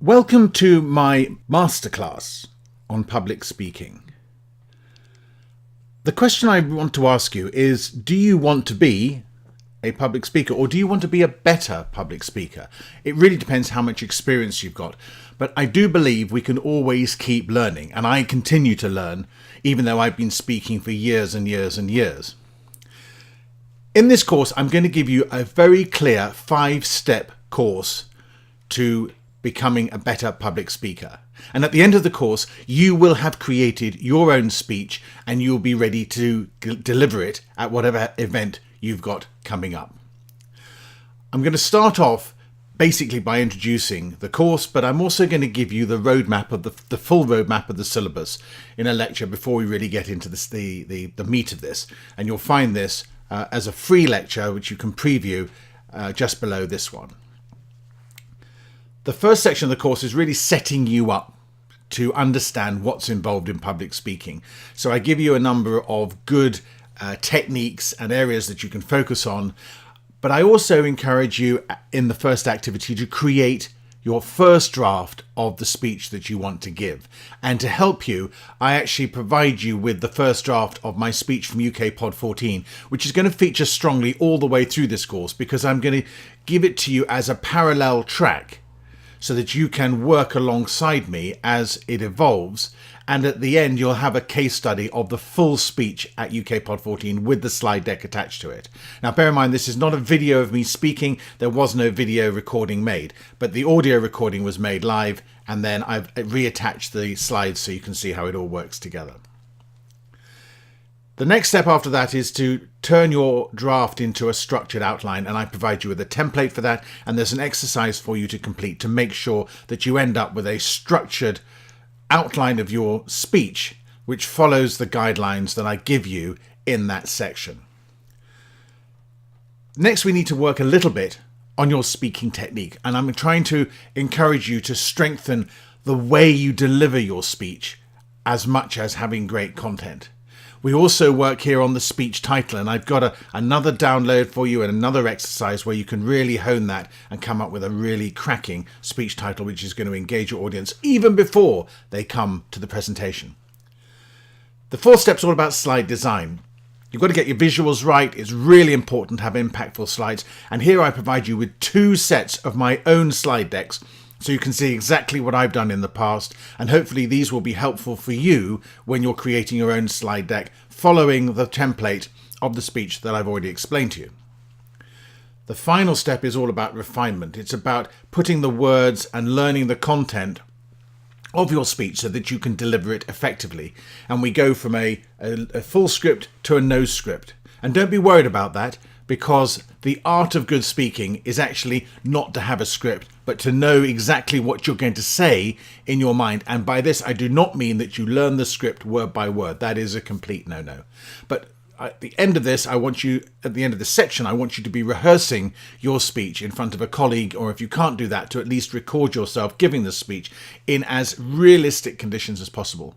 Welcome to my masterclass on public speaking. The question I want to ask you is, do you want to be a public speaker or do you want to be a better public speaker? It really depends how much experience you've got, but I do believe we can always keep learning, and I continue to learn even though I've been speaking for years and years and years. In this course, I'm going to give you a very clear 5-step course to becoming a better public speaker. And at the end of the course, you will have created your own speech and you'll be ready to deliver it at whatever event you've got coming up. I'm going to start off basically by introducing the course, but I'm also going to give you the roadmap of the full roadmap of the syllabus in a lecture before we really get into this, the meat of this. And you'll find this as a free lecture, which you can preview just below this one. The first section of the course is really setting you up to understand what's involved in public speaking. So I give you a number of good techniques and areas that you can focus on, but I also encourage you in the first activity to create your first draft of the speech that you want to give. And to help you, I actually provide you with the first draft of my speech from UK Pod 14, which is going to feature strongly all the way through this course because I'm going to give it to you as a parallel track, so that you can work alongside me as it evolves. And at the end, you'll have a case study of the full speech at UK Pod 14 with the slide deck attached to it. Now, bear in mind, this is not a video of me speaking. There was no video recording made, but the audio recording was made live. And then I've reattached the slides so you can see how it all works together. The next step after that is to turn your draft into a structured outline, and I provide you with a template for that, and there's an exercise for you to complete to make sure that you end up with a structured outline of your speech which follows the guidelines that I give you in that section. Next, we need to work a little bit on your speaking technique, and I'm trying to encourage you to strengthen the way you deliver your speech as much as having great content. We also work here on the speech title, and I've got another download for you and another exercise where you can really hone that and come up with a really cracking speech title which is going to engage your audience even before they come to the presentation. The fourth step is all about slide design. You've got to get your visuals right. It's really important to have impactful slides, and here I provide you with 2 sets of my own slide decks, so you can see exactly what I've done in the past, and hopefully these will be helpful for you when you're creating your own slide deck following the template of the speech that I've already explained to you. The final step is all about refinement. It's about putting the words and learning the content of your speech so that you can deliver it effectively. And we go from a full script to a no script. And don't be worried about that, because the art of good speaking is actually not to have a script, but to know exactly what you're going to say in your mind. And by this, I do not mean that you learn the script word by word. That is a complete no-no. But at the end of this, at the end of this section, I want you to be rehearsing your speech in front of a colleague, or if you can't do that, to at least record yourself giving the speech in as realistic conditions as possible,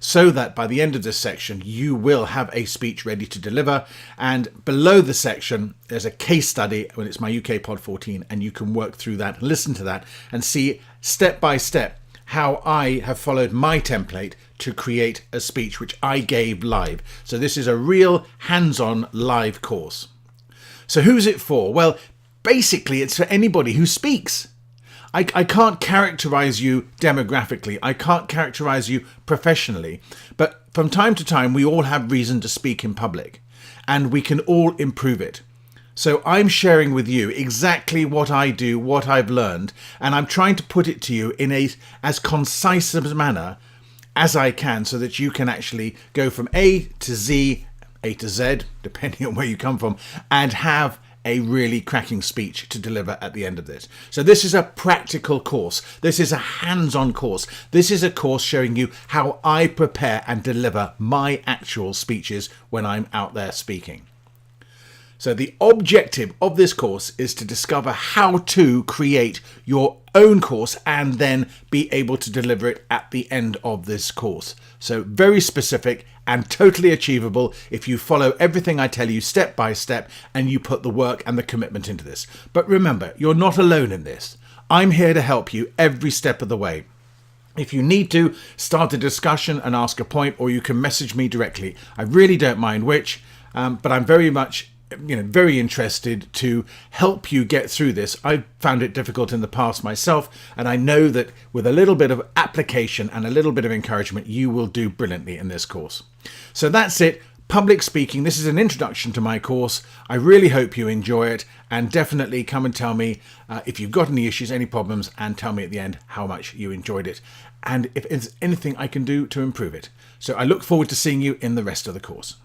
so that by the end of this section, you will have a speech ready to deliver. And below the section, there's a case study when it's my UK Pod 14, and you can work through that, listen to that, and see step by step how I have followed my template to create a speech which I gave live. So this is a real hands-on live course. So who's it for? Well, basically it's for anybody who speaks. I can't characterize you demographically. I can't characterize you professionally. But from time to time, we all have reason to speak in public, and we can all improve it. So I'm sharing with you exactly what I do, what I've learned, and I'm trying to put it to you in as concise a manner as I can, so that you can actually go from A to Z, A to Z, depending on where you come from, and have a really cracking speech to deliver at the end of this. So this is a practical course. This is a hands-on course. This is a course showing you how I prepare and deliver my actual speeches when I'm out there speaking. So the objective of this course is to discover how to create your own course and then be able to deliver it at the end of this course. So very specific and totally achievable if you follow everything I tell you step by step and you put the work and the commitment into this. But remember, you're not alone in this. I'm here to help you every step of the way. If you need to, start a discussion and ask a point, or you can message me directly. I really don't mind which, but I'm very much very interested to help you get through this. I've found it difficult in the past myself, and I know that with a little bit of application and a little bit of encouragement, you will do brilliantly in this course. So that's it. Public speaking. This is an introduction to my course. I really hope you enjoy it, and definitely come and tell me if you've got any issues, any problems, and tell me at the end how much you enjoyed it and if there's anything I can do to improve it. So I look forward to seeing you in the rest of the course.